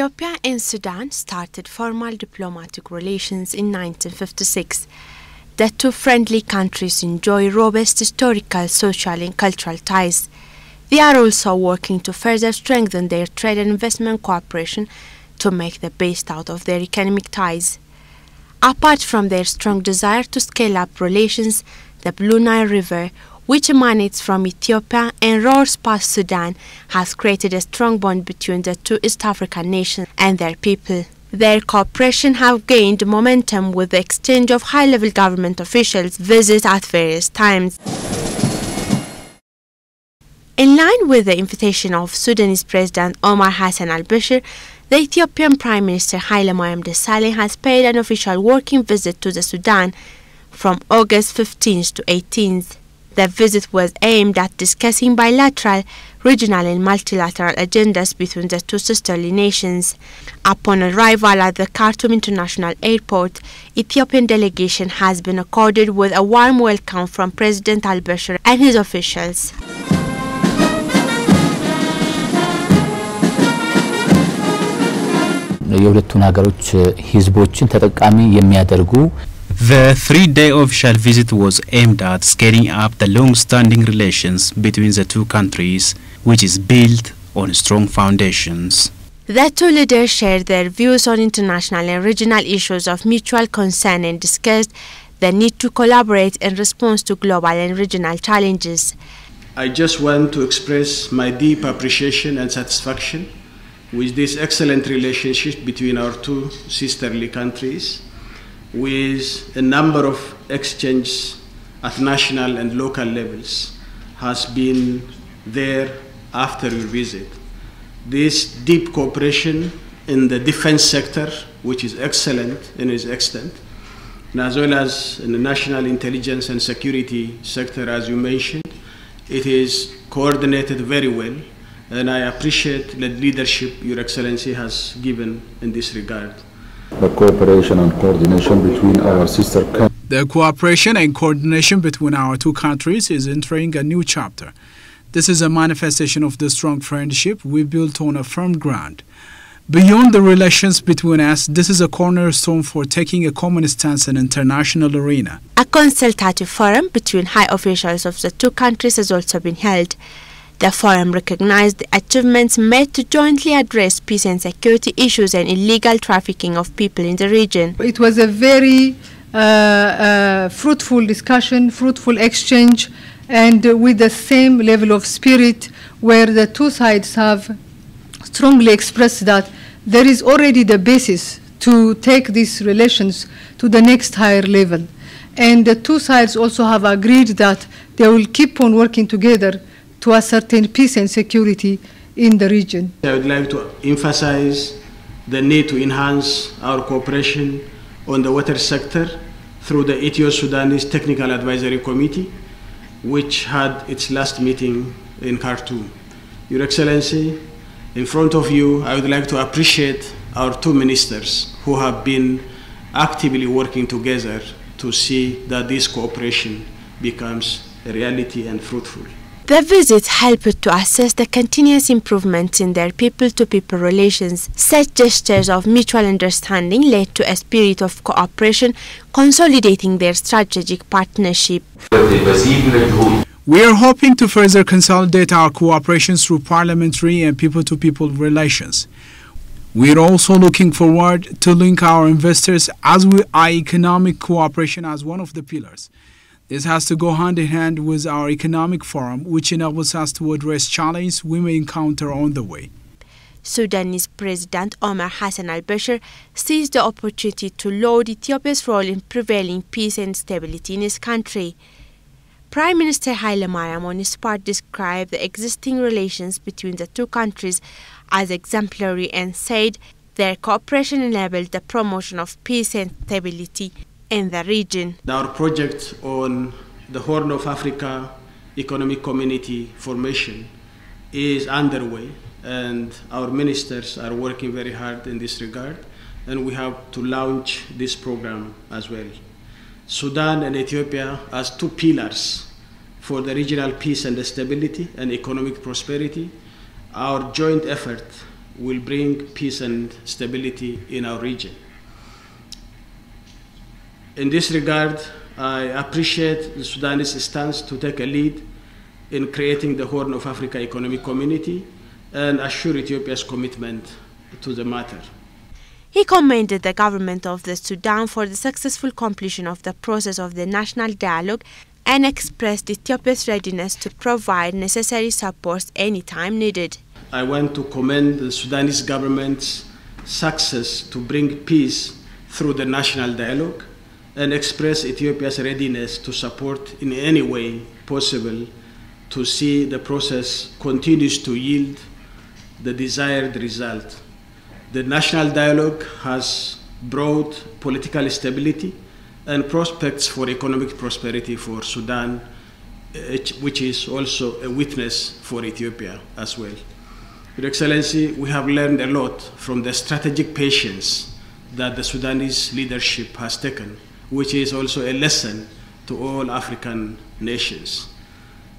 Ethiopia and Sudan started formal diplomatic relations in 1956. The two friendly countries enjoy robust historical, social and cultural ties. They are also working to further strengthen their trade and investment cooperation to make the best out of their economic ties. Apart from their strong desire to scale up relations, the Blue Nile River, which emanates from Ethiopia and roars past Sudan, has created a strong bond between the two East African nations and their people. Their cooperation have gained momentum with the exchange of high-level government officials' visits at various times. In line with the invitation of Sudanese President Omar Hassan al-Bashir, the Ethiopian Prime Minister Haile Mariam Desalegn has paid an official working visit to the Sudan from August 15th to 18th. The visit was aimed at discussing bilateral, regional and multilateral agendas between the two sisterly nations. Upon arrival at the Khartoum International Airport, Ethiopian delegation has been accorded with a warm welcome from President al-Bashir and his officials. The three-day official visit was aimed at scaling up the long-standing relations between the two countries, which is built on strong foundations. The two leaders shared their views on international and regional issues of mutual concern and discussed the need to collaborate in response to global and regional challenges. I just want to express my deep appreciation and satisfaction with this excellent relationship between our two sisterly countries, with a number of exchanges at national and local levels has been there after your visit. This deep cooperation in the defense sector, which is excellent in its extent, and as well as in the national intelligence and security sector, as you mentioned, it is coordinated very well, and I appreciate the leadership Your Excellency has given in this regard. The cooperation and coordination between our sister countries. The cooperation and coordination between our two countries is entering a new chapter. This is a manifestation of the strong friendship we built on a firm ground. Beyond the relations between us, this is a cornerstone for taking a common stance in international arena. A consultative forum between high officials of the two countries has also been held. The forum recognized the achievements made to jointly address peace and security issues and illegal trafficking of people in the region. It was a very fruitful discussion, fruitful exchange, and with the same level of spirit, where the two sides have strongly expressed that there is already the basis to take these relations to the next higher level. And the two sides also have agreed that they will keep on working together to ascertain peace and security in the region. I would like to emphasize the need to enhance our cooperation on the water sector through the Ethio-Sudanese Technical Advisory Committee, which had its last meeting in Khartoum. Your Excellency, in front of you, I would like to appreciate our two ministers who have been actively working together to see that this cooperation becomes a reality and fruitful. The visit helped to assess the continuous improvements in their people-to-people relations. Such gestures of mutual understanding led to a spirit of cooperation, consolidating their strategic partnership. We are hoping to further consolidate our cooperation through parliamentary and people-to-people relations. We are also looking forward to link our investors as we eye economic cooperation as one of the pillars. This has to go hand in hand with our economic forum, which enables us to address challenges we may encounter on the way. Sudanese President Omar Hassan al-Bashir seized the opportunity to laud Ethiopia's role in prevailing peace and stability in his country. Prime Minister Haile Mariam on his part described the existing relations between the two countries as exemplary and said their cooperation enabled the promotion of peace and stability in the region. Our project on the Horn of Africa Economic Community formation is underway, and our ministers are working very hard in this regard, and we have to launch this program as well. Sudan and Ethiopia as two pillars for the regional peace and stability and economic prosperity. Our joint effort will bring peace and stability in our region. In this regard, I appreciate the Sudanese stance to take a lead in creating the Horn of Africa Economic Community and assure Ethiopia's commitment to the matter. He commended the government of the Sudan for the successful completion of the process of the national dialogue and expressed Ethiopia's readiness to provide necessary support anytime needed. I want to commend the Sudanese government's success to bring peace through the national dialogue and express Ethiopia's readiness to support in any way possible to see the process continues to yield the desired result. The national dialogue has brought political stability and prospects for economic prosperity for Sudan, which is also a witness for Ethiopia as well. Your Excellency, we have learned a lot from the strategic patience that the Sudanese leadership has taken, which is also a lesson to all African nations.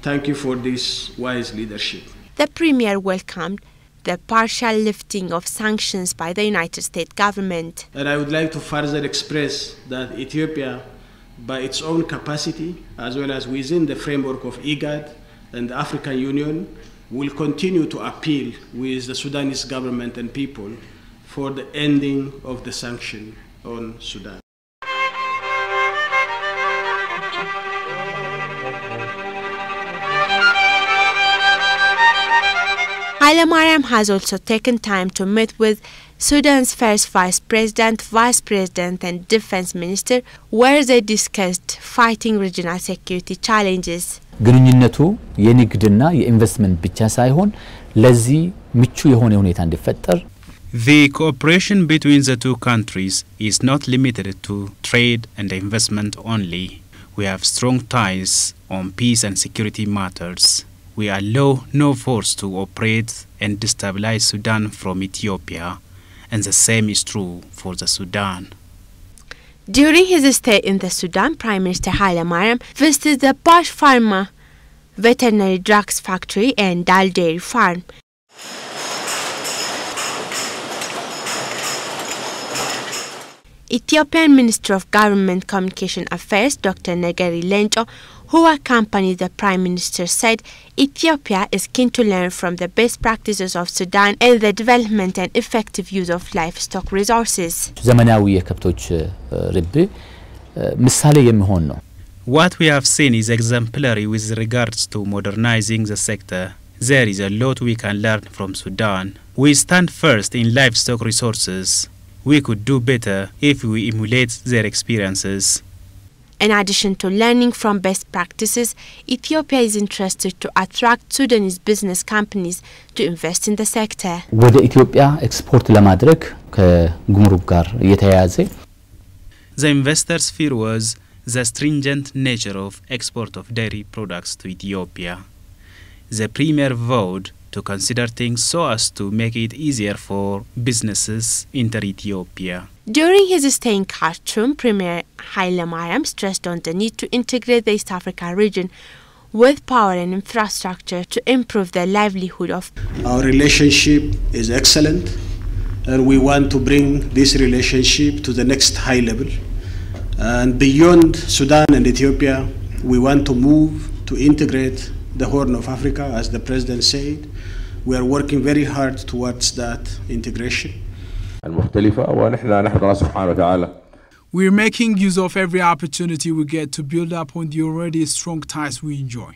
Thank you for this wise leadership. The Premier welcomed the partial lifting of sanctions by the United States government. And I would like to further express that Ethiopia, by its own capacity, as well as within the framework of IGAD and the African Union, will continue to appeal with the Sudanese government and people for the ending of the sanction on Sudan. Hailemariam has also taken time to meet with Sudan's first Vice President, and Defense Minister, where they discussed fighting regional security challenges. ግንኙነቱ የንግድና የኢንቨስትመንት ብቻ ሳይሆን ለዚህ ምቹ የሆነ ሁኔታ እንዲፈጠር The cooperation between the two countries is not limited to trade and investment only. We have strong ties on peace and security matters. We allow no force to operate and destabilize Sudan from Ethiopia, and the same is true for the Sudan. During his stay in the Sudan, Prime Minister Hailemariam visited the Bash Pharma veterinary drugs factory and Dal dairy farm. Ethiopian Minister of Government Communication Affairs, Dr. Negeri Lenco, who accompanied the Prime Minister, said Ethiopia is keen to learn from the best practices of Sudan in the development and effective use of livestock resources. ዘመናዊ የከብቶች ርቢ ምሳሌ የሚሆን ነው What we have seen is exemplary with regards to modernizing the sector. There is a lot we can learn from Sudan. We stand first in livestock resources. We could do better if we emulate their experiences. In addition to learning from best practices, Ethiopia is interested to attract Sudanese business companies to invest in the sector. ወደ ኢትዮጵያ ኤክስፖርት ለማድረግ ከጉምሩክ ጋር የተያያዘ The investors' fear was the stringent nature of export of dairy products to Ethiopia. The Premier vowed to consider things so as to make it easier for businesses enter Ethiopia. During his stay in Khartoum, Premier Hailemariam stressed on the need to integrate the East Africa region with power and infrastructure to improve the livelihood of. Our relationship is excellent, and we want to bring this relationship to the next high level. And beyond Sudan and Ethiopia, we want to move to integrate the Horn of Africa, as the President said. We are working very hard towards that integration. المختلفة ونحن نحمد الله سبحانه وتعالى. We're making use of every opportunity we get to build up on the already strong ties we enjoy.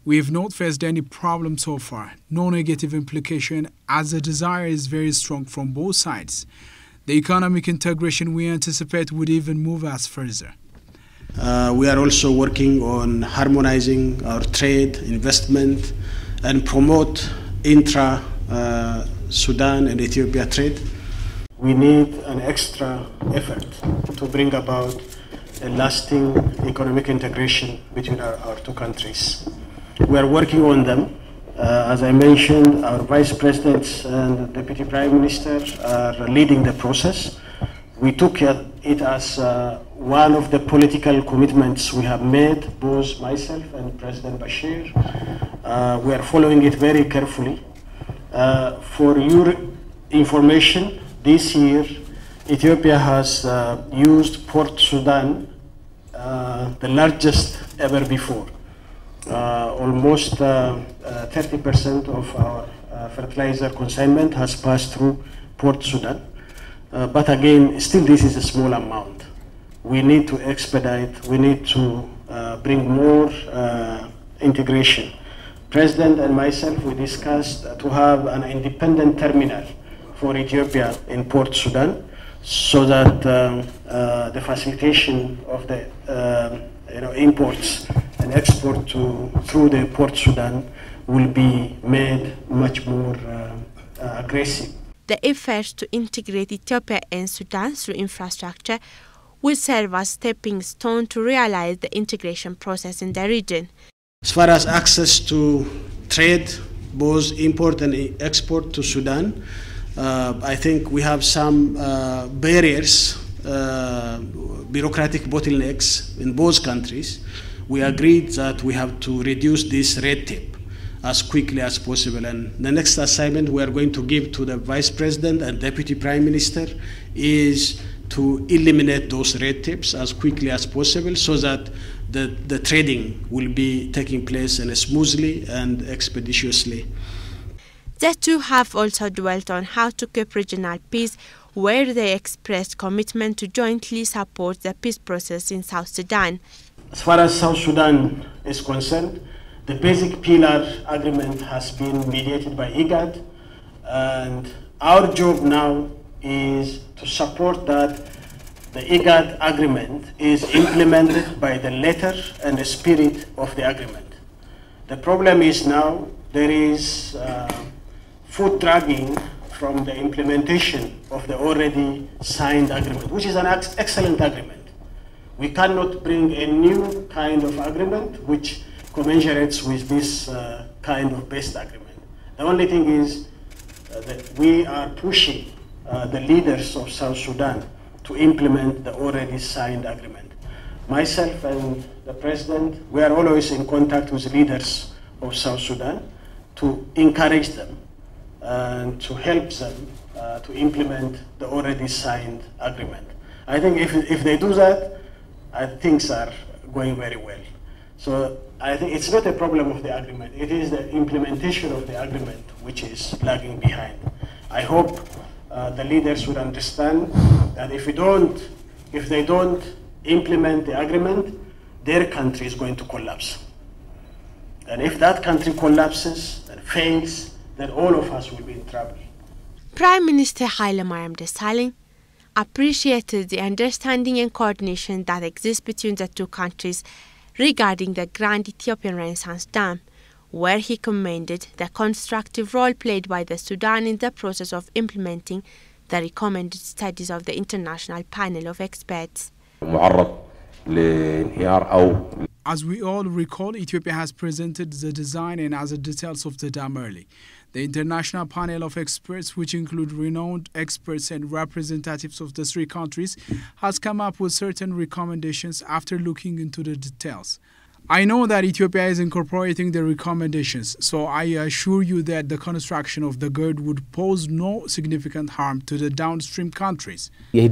We have not faced any problem so far, no negative implication, as the desire is very strong from both sides. The economic integration we anticipate would even move us further. We are also working on harmonizing our trade, investment, and promote intra-Sudan and Ethiopia trade. We need an extra effort to bring about a lasting economic integration between our two countries. We are working on them. As I mentioned, our Vice Presidents and Deputy Prime Minister are leading the process. We took it as one of the political commitments we have made, both myself and President Bashir. We are following it very carefully. For your information, this year Ethiopia has used Port Sudan, the largest ever before. Almost 30% of our fertilizer consignment has passed through Port Sudan. But again, still this is a small amount. We need to expedite, we need to bring more integration. President and myself, we discussed to have an independent terminal for Ethiopia in Port Sudan, so that the facilitation of the imports and export through the Port Sudan will be made much more aggressive. The efforts to integrate Ethiopia and Sudan through infrastructure will serve as a stepping stone to realize the integration process in the region. As far as access to trade, both import and export to Sudan, I think we have some barriers, bureaucratic bottlenecks in both countries. We agreed that we have to reduce this red tape as quickly as possible. And the next assignment we are going to give to the Vice President and Deputy Prime Minister is to eliminate those red tapes as quickly as possible, so that the trading will be taking place smoothly and expeditiously. The two have also dwelt on how to keep regional peace, where they expressed commitment to jointly support the peace process in South Sudan. As far as South Sudan is concerned, the basic pillar agreement has been mediated by IGAD, and our job now is to support that the IGAD agreement is implemented by the letter and the spirit of the agreement. The problem is now there is foot dragging from the implementation of the already signed agreement, which is an excellent agreement. We cannot bring a new kind of agreement which commensurates with this kind of best agreement. The only thing is that we are pushing the leaders of South Sudan to implement the already signed agreement. Myself and the President, we are always in contact with leaders of South Sudan to encourage them and to help them to implement the already signed agreement. I think if they do that, things are going very well. So I think it's not a problem of the agreement. It is the implementation of the agreement which is lagging behind. I hope the leaders would understand that if they don't implement the agreement, their country is going to collapse. And if that country collapses and fails, then all of us will be in trouble. Prime Minister Hailemariam Desalegn appreciated the understanding and coordination that exists between the two countries regarding the Grand Ethiopian Renaissance Dam, where he commended the constructive role played by the Sudan in the process of implementing the recommended studies of the international panel of experts. As we all recall, Ethiopia has presented the design and other details of the dam early. The international panel of experts, which include renowned experts and representatives of the three countries, has come up with certain recommendations after looking into the details. I know that Ethiopia is incorporating the recommendations, so I assure you that the construction of the GERD would pose no significant harm to the downstream countries. They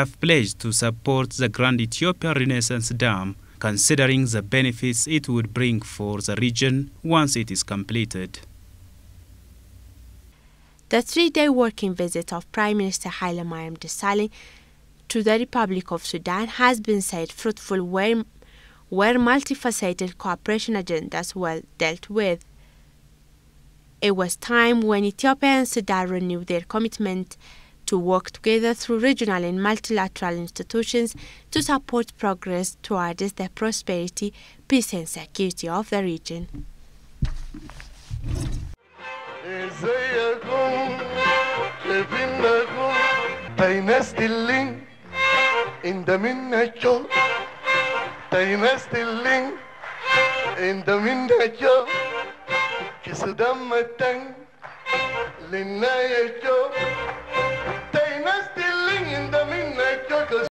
have pledged to support the Grand Ethiopian Renaissance Dam, considering the benefits it would bring for the region once it is completed. The three-day working visit of Prime Minister Hailemariam Desalegn to the Republic of Sudan has been said fruitful, where multifaceted cooperation agendas were dealt with. It was time when Ethiopia and Sudan renewed their commitment to work together through regional and multilateral institutions to support progress towards the prosperity, peace and security of the region. Kisudam matang linna yacho